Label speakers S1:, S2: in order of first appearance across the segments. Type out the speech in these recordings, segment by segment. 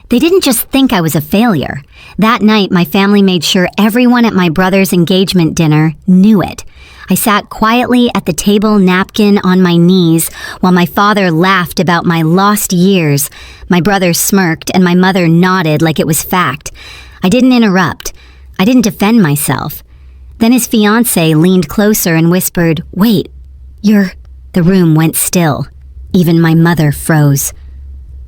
S1: They didn't just think I was a failure. That night, my family made sure everyone at my brother's engagement dinner knew it. I sat quietly at the table, napkin on my knees, while my father laughed about my lost years. My brother smirked, and my mother nodded like it was fact. I didn't interrupt. I didn't defend myself. Then his fiancée leaned closer and whispered, "Wait, you're—" The room went still. Even my mother froze.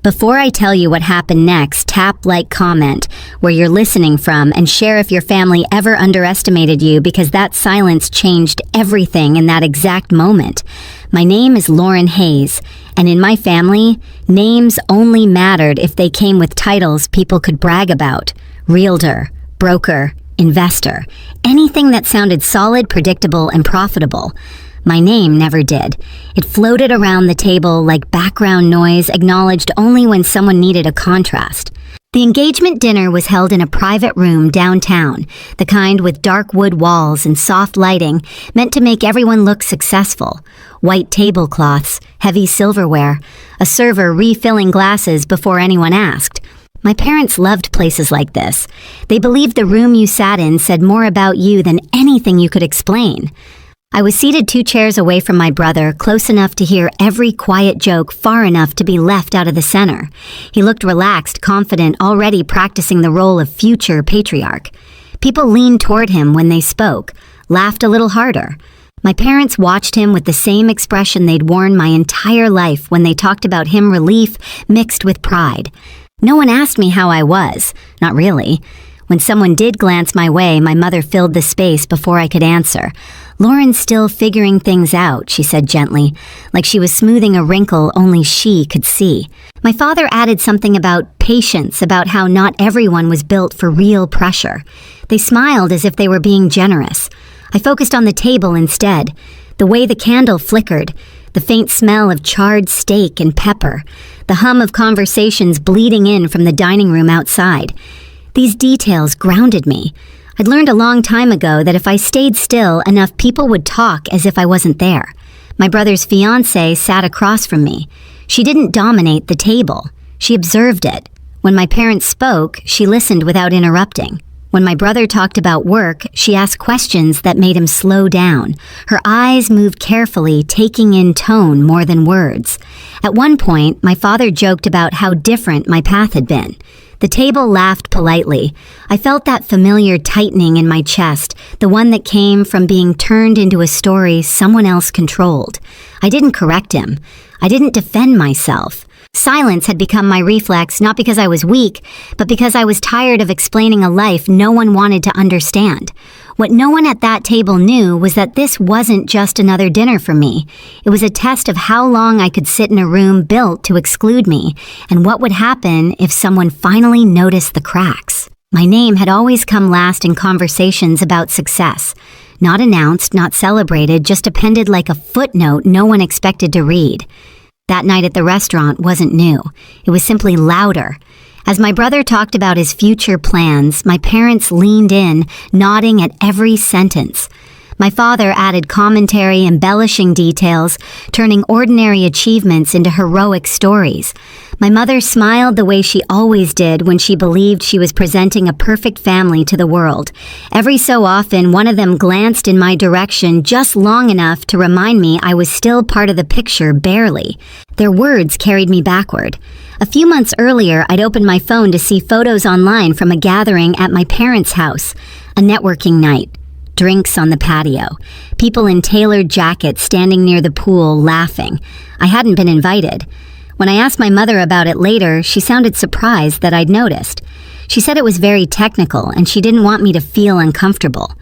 S1: Before I tell you what happened next, tap like, comment where you're listening from, and share if your family ever underestimated you, because that silence changed everything in that exact moment. My name is Lauren Hayes, and in my family, names only mattered if they came with titles people could brag about. Realtor, broker, investor, anything that sounded solid, predictable, and profitable. My name never did. It floated around the table like background noise, acknowledged only when someone needed a contrast. The engagement dinner was held in a private room downtown, the kind with dark wood walls and soft lighting, meant to make everyone look successful. White tablecloths, heavy silverware, a server refilling glasses before anyone asked. My parents loved places like this. They believed the room you sat in said more about you than anything you could explain. I was seated 2 chairs away from my brother, close enough to hear every quiet joke, far enough to be left out of the center. He looked relaxed, confident, already practicing the role of future patriarch. People leaned toward him when they spoke, laughed a little harder. My parents watched him with the same expression they'd worn my entire life when they talked about him, relief mixed with pride. No one asked me how I was. Not really. When someone did glance my way, my mother filled the space before I could answer. "Lauren's still figuring things out," she said gently, like she was smoothing a wrinkle only she could see. My father added something about patience, about how not everyone was built for real pressure. They smiled as if they were being generous. I focused on the table instead. The way the candle flickered, the faint smell of charred steak and pepper, the hum of conversations bleeding in from the dining room outside. These details grounded me. I'd learned a long time ago that if I stayed still, enough people would talk as if I wasn't there. My brother's fiancée sat across from me. She didn't dominate the table. She observed it. When my parents spoke, she listened without interrupting. When my brother talked about work, she asked questions that made him slow down. Her eyes moved carefully, taking in tone more than words. At one point, my father joked about how different my path had been. The table laughed politely. I felt that familiar tightening in my chest, the one that came from being turned into a story someone else controlled. I didn't correct him. I didn't defend myself. Silence had become my reflex, not because I was weak, but because I was tired of explaining a life no one wanted to understand. What no one at that table knew was that this wasn't just another dinner for me. It was a test of how long I could sit in a room built to exclude me, and what would happen if someone finally noticed the cracks. My name had always come last in conversations about success. Not announced, not celebrated, just appended like a footnote no one expected to read. That night at the restaurant wasn't new. It was simply louder. As my brother talked about his future plans, my parents leaned in, nodding at every sentence. My father added commentary, embellishing details, turning ordinary achievements into heroic stories. My mother smiled the way she always did when she believed she was presenting a perfect family to the world. Every so often, one of them glanced in my direction just long enough to remind me I was still part of the picture, barely. Their words carried me backward. A few months earlier, I'd opened my phone to see photos online from a gathering at my parents' house, a networking night. Drinks on the patio. People in tailored jackets standing near the pool laughing. I hadn't been invited. When I asked my mother about it later, she sounded surprised that I'd noticed. She said it was very technical and she didn't want me to feel uncomfortable.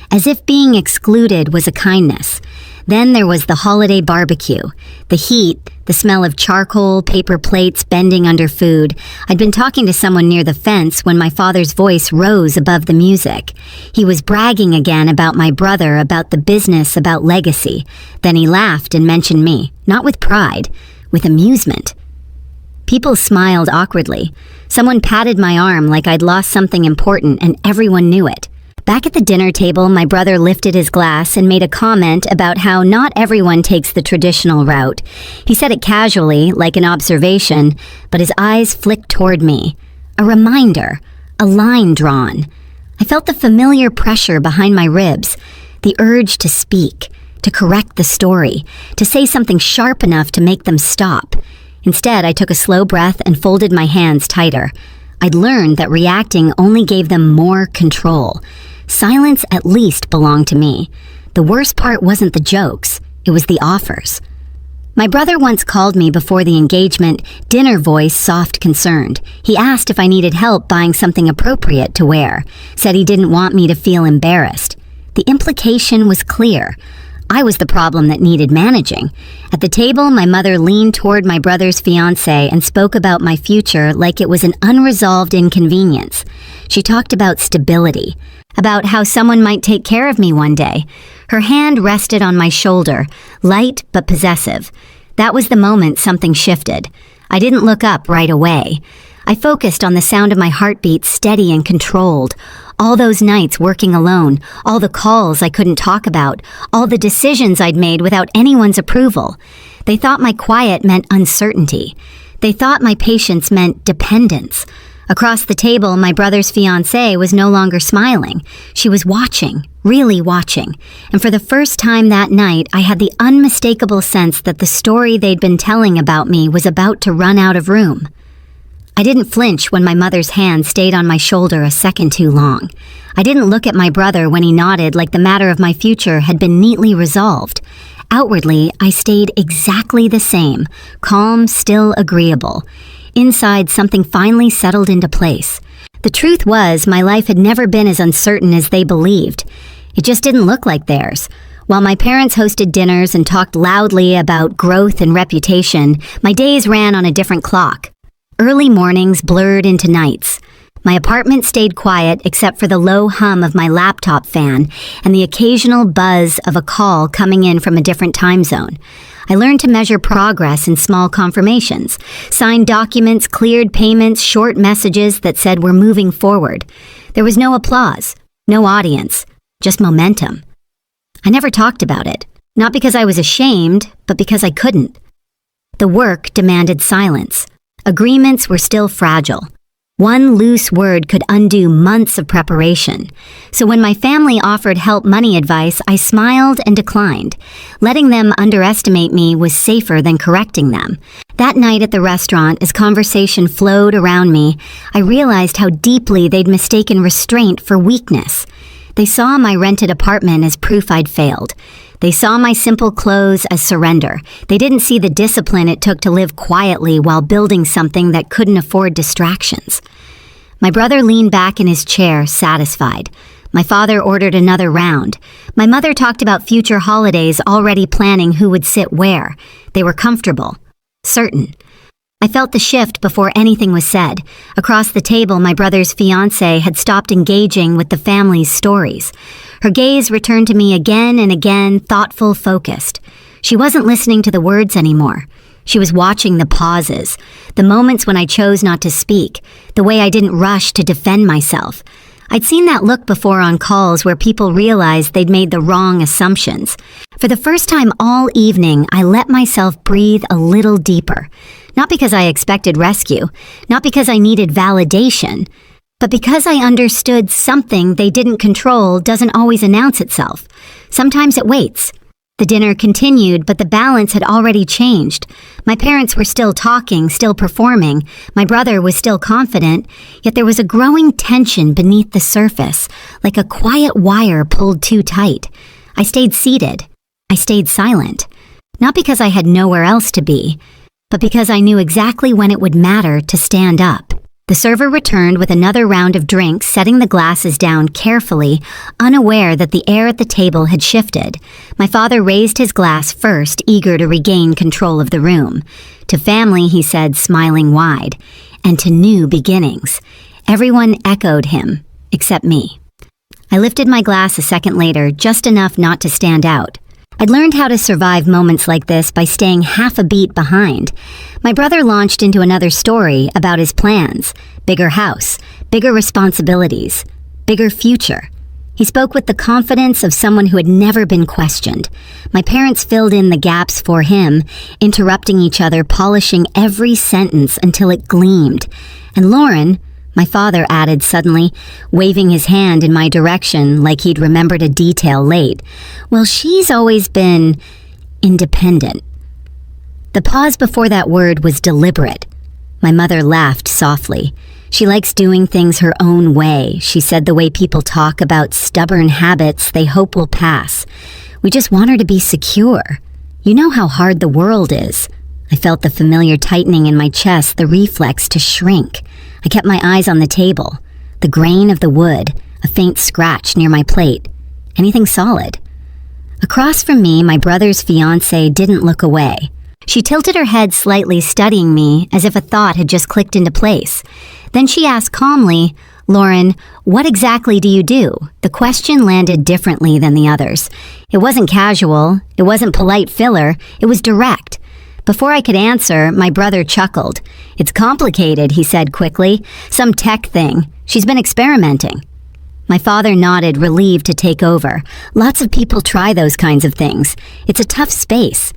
S1: As if being excluded was a kindness. Then there was the holiday barbecue. The heat, the smell of charcoal, paper plates bending under food. I'd been talking to someone near the fence when my father's voice rose above the music. He was bragging again about my brother, about the business, about legacy. Then he laughed and mentioned me, not with pride, with amusement. People smiled awkwardly. Someone patted my arm like I'd lost something important and everyone knew it. Back at the dinner table, my brother lifted his glass and made a comment about how not everyone takes the traditional route. He said it casually, like an observation, but his eyes flicked toward me. a reminder, a line drawn. I felt the familiar pressure behind my ribs, the urge to speak, to correct the story, to say something sharp enough to make them stop. Instead, I took a slow breath and folded my hands tighter. I'd learned that reacting only gave them more control. Silence at least belonged to me. The worst part wasn't the jokes, it was the offers. My brother once called me before the engagement, dinner voice soft concerned. He asked if I needed help buying something appropriate to wear, said he didn't want me to feel embarrassed. The implication was clear. I was the problem that needed managing. At the table, my mother leaned toward my brother's fiancé and spoke about my future like it was an unresolved inconvenience. She talked about stability, about how someone might take care of me one day. Her hand rested on my shoulder, light but possessive. That was the moment something shifted. I didn't look up right away. I focused on the sound of my heartbeat, steady and controlled. All those nights working alone, all the calls I couldn't talk about, all the decisions I'd made without anyone's approval. They thought my quiet meant uncertainty. They thought my patience meant dependence. Across the table, my brother's fiancée was no longer smiling. She was watching, really watching. And for the first time that night, I had the unmistakable sense that the story they'd been telling about me was about to run out of room. I didn't flinch when my mother's hand stayed on my shoulder a second too long. I didn't look at my brother when he nodded like the matter of my future had been neatly resolved. Outwardly, I stayed exactly the same, calm, still agreeable. Inside, something finally settled into place. The truth was, my life had never been as uncertain as they believed. It just didn't look like theirs. While my parents hosted dinners and talked loudly about growth and reputation, my days ran on a different clock. Early mornings blurred into nights. My apartment stayed quiet except for the low hum of my laptop fan and the occasional buzz of a call coming in from a different time zone. I learned to measure progress in small confirmations, signed documents, cleared payments, short messages that said we're moving forward. There was no applause, no audience, just momentum. I never talked about it, not because I was ashamed, but because I couldn't. The work demanded silence. Agreements were still fragile. One loose word could undo months of preparation. So when my family offered help money advice, I smiled and declined. Letting them underestimate me was safer than correcting them. That night at the restaurant, as conversation flowed around me, I realized how deeply they'd mistaken restraint for weakness. They saw my rented apartment as proof I'd failed. They saw my simple clothes as surrender. They didn't see the discipline it took to live quietly while building something that couldn't afford distractions. My brother leaned back in his chair, satisfied. My father ordered another round. My mother talked about future holidays, already planning who would sit where. They were comfortable, certain. I felt the shift before anything was said. Across the table, my brother's fiancée had stopped engaging with the family's stories. Her gaze returned to me again and again, thoughtful, focused. She wasn't listening to the words anymore. She was watching the pauses, the moments when I chose not to speak, the way I didn't rush to defend myself. I'd seen that look before on calls where people realized they'd made the wrong assumptions. For the first time all evening, I let myself breathe a little deeper. Not because I expected rescue, not because I needed validation, but because I understood something they didn't control doesn't always announce itself. Sometimes it waits. The dinner continued, but the balance had already changed. My parents were still talking, still performing. My brother was still confident, yet there was a growing tension beneath the surface, like a quiet wire pulled too tight. I stayed seated. I stayed silent. Not because I had nowhere else to be, but because I knew exactly when it would matter to stand up. The server returned with another round of drinks, setting the glasses down carefully, unaware that the air at the table had shifted. My father raised his glass first, eager to regain control of the room. To family, he said, smiling wide, and to new beginnings. Everyone echoed him, except me. I lifted my glass a second later, just enough not to stand out. I'd learned how to survive moments like this by staying half a beat behind. My brother launched into another story about his plans, bigger house, bigger responsibilities, bigger future. He spoke with the confidence of someone who had never been questioned. My parents filled in the gaps for him, interrupting each other, polishing every sentence until it gleamed. And Lauren, My father added suddenly, waving his hand in my direction like he'd remembered a detail late. Well, she's always been independent. The pause before that word was deliberate. My mother laughed softly. She likes doing things her own way, she said, the way people talk about stubborn habits they hope will pass. We just want her to be secure. You know how hard the world is. I felt the familiar tightening in my chest, the reflex to shrink. I kept my eyes on the table. The grain of the wood, a faint scratch near my plate. Anything solid. Across from me, my brother's fiancée didn't look away. She tilted her head slightly, studying me as if a thought had just clicked into place. Then she asked calmly, "Lauren, what exactly do you do?" The question landed differently than the others. It wasn't casual. It wasn't polite filler. It was direct. Before I could answer, my brother chuckled. "It's complicated," he said quickly. "Some tech thing. She's been experimenting." My father nodded, relieved to take over. Lots of people try those kinds of things. It's a tough space.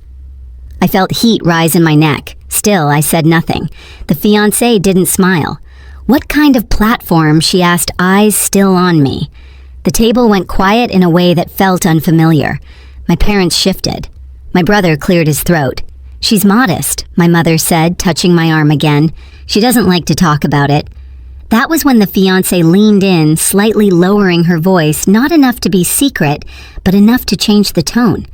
S1: I felt heat rise in my neck. Still, I said nothing. The fiancé didn't smile. "What kind of platform?" she asked, eyes still on me. The table went quiet in a way that felt unfamiliar. My parents shifted. My brother cleared his throat. "She's modest," my mother said, touching my arm again. "She doesn't like to talk about it." That was when the fiancé leaned in, slightly lowering her voice, not enough to be secret, but enough to change the tone.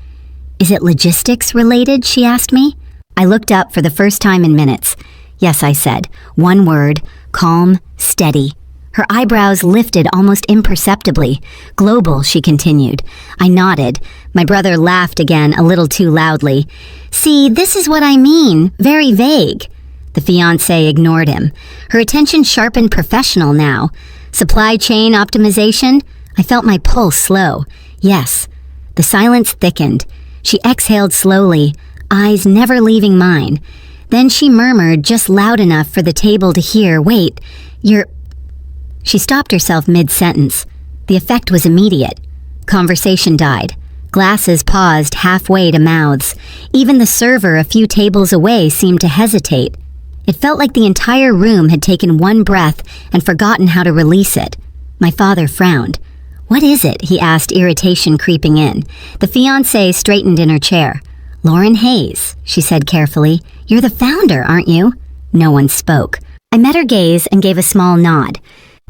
S1: "Is it logistics related?" she asked me. I looked up for the first time in minutes. "Yes," I said. One word, calm, steady. Her eyebrows lifted almost imperceptibly. "Global," she continued. I nodded. My brother laughed again, a little too loudly. "See, this is what I mean. Very vague." The fiancé ignored him. Her attention sharpened professional now. "Supply chain optimization?" I felt my pulse slow. "Yes." The silence thickened. She exhaled slowly, eyes never leaving mine. Then she murmured just loud enough for the table to hear, "Wait, you're..." She stopped herself mid-sentence. The effect was immediate. Conversation died. Glasses paused halfway to mouths. Even the server a few tables away seemed to hesitate. It felt like the entire room had taken one breath and forgotten how to release it. My father frowned. "What is it?" he asked, irritation creeping in. The fiancée straightened in her chair. "Lauren Hayes," she said carefully. "You're the founder, aren't you?" No one spoke. I met her gaze and gave a small nod.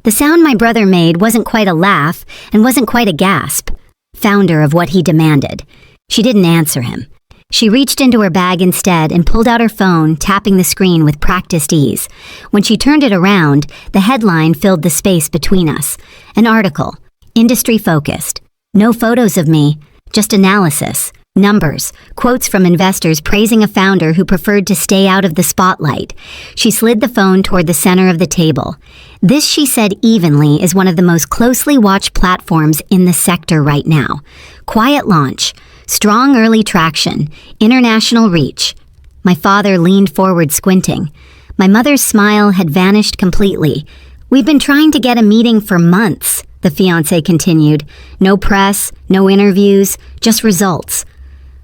S1: The sound my brother made wasn't quite a laugh and wasn't quite a gasp. Founder of what he demanded. She didn't answer him. She reached into her bag instead and pulled out her phone, tapping the screen with practiced ease. When she turned it around, the headline filled the space between us. An article. Industry-focused. No photos of me, just analysis, numbers, quotes from investors praising a founder who preferred to stay out of the spotlight. She slid the phone toward the center of the table. This, she said evenly, is one of the most closely watched platforms in the sector right now. Quiet launch, strong early traction, international reach. My father leaned forward, squinting. My mother's smile had vanished completely. "We've been trying to get a meeting for months," the fiancé continued. "No press, no interviews, just results."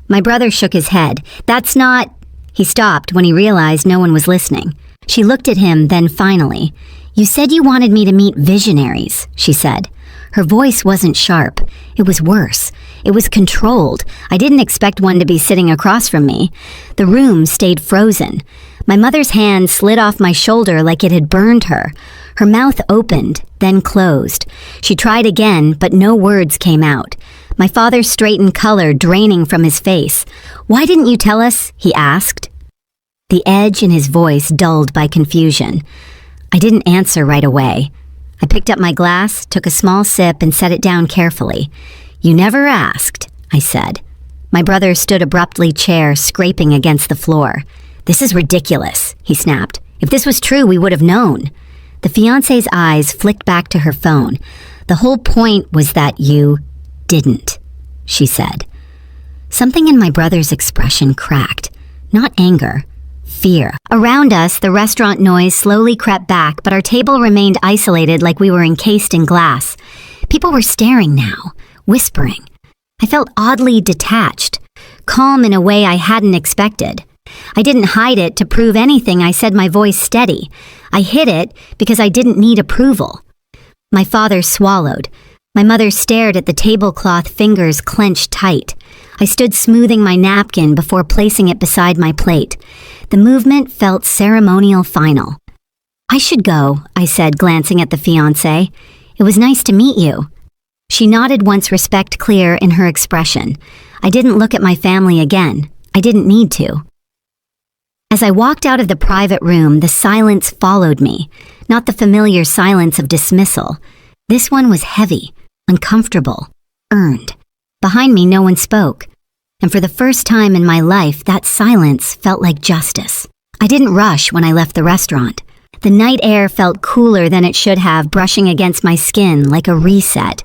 S1: My brother shook his head. "That's not..." He stopped when he realized no one was listening. She looked at him, then finally. "You said you wanted me to meet visionaries," she said. Her voice wasn't sharp. It was worse. It was controlled. I didn't expect one to be sitting across from me. The room stayed frozen. My mother's hand slid off my shoulder like it had burned her. Her mouth opened, then closed. She tried again, but no words came out. My father straightened, color draining from his face. "Why didn't you tell us?" he asked. The edge in his voice dulled by confusion. I didn't answer right away. I picked up my glass, took a small sip, and set it down carefully. "You never asked," I said. My brother stood abruptly, chair scraping against the floor. "This is ridiculous," he snapped. "If this was true, we would have known." The fiancé's eyes flicked back to her phone. "The whole point was that you didn't," she said. Something in my brother's expression cracked. Not anger. Fear. Around us, the restaurant noise slowly crept back, but our table remained isolated like we were encased in glass. People were staring now, whispering. I felt oddly detached, calm in a way I hadn't expected. I didn't hide it to prove anything. I said, my voice steady. I hid it because I didn't need approval. My father swallowed. My mother stared at the tablecloth, fingers clenched tight. I stood smoothing my napkin before placing it beside my plate. The movement felt ceremonial final. "I should go," I said, glancing at the fiancé. "It was nice to meet you." She nodded once, respect clear in her expression. I didn't look at my family again. I didn't need to. As I walked out of the private room, the silence followed me, not the familiar silence of dismissal. This one was heavy, uncomfortable, earned. Behind me, no one spoke. And for the first time in my life, that silence felt like justice. I didn't rush when I left the restaurant. The night air felt cooler than it should have, brushing against my skin like a reset.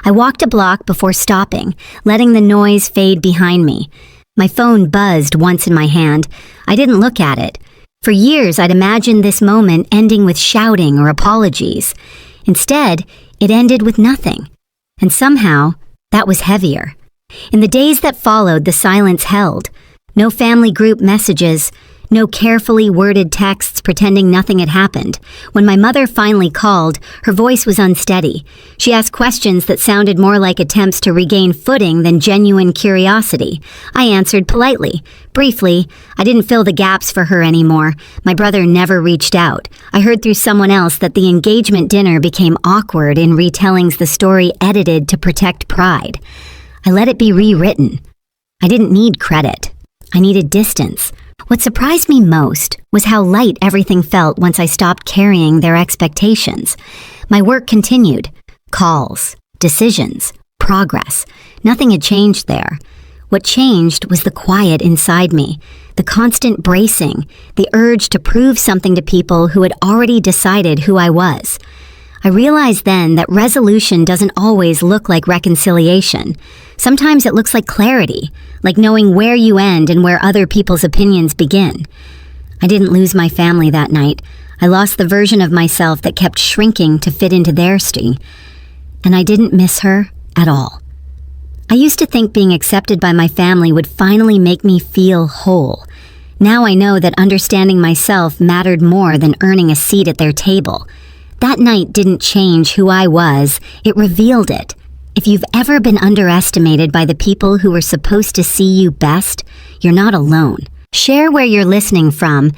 S1: I walked a block before stopping, letting the noise fade behind me. My phone buzzed once in my hand. I didn't look at it. For years, I'd imagined this moment ending with shouting or apologies. Instead, it ended with nothing. And somehow, that was heavier. In the days that followed, the silence held. No family group messages, no carefully worded texts pretending nothing had happened. When my mother finally called, her voice was unsteady. She asked questions that sounded more like attempts to regain footing than genuine curiosity. I answered politely. Briefly, I didn't fill the gaps for her anymore. My brother never reached out. I heard through someone else that the engagement dinner became awkward in retellings, the story edited to protect pride. I let it be rewritten. I didn't need credit. I needed distance. What surprised me most was how light everything felt once I stopped carrying their expectations. My work continued. Calls, decisions, progress. Nothing had changed there. What changed was the quiet inside me, the constant bracing, the urge to prove something to people who had already decided who I was. I realized then that resolution doesn't always look like reconciliation. Sometimes it looks like clarity, like knowing where you end and where other people's opinions begin. I didn't lose my family that night. I lost the version of myself that kept shrinking to fit into their stream. And I didn't miss her at all. I used to think being accepted by my family would finally make me feel whole. Now I know that understanding myself mattered more than earning a seat at their table. That night didn't change who I was, it revealed it. If you've ever been underestimated by the people who were supposed to see you best, you're not alone. Share where you're listening from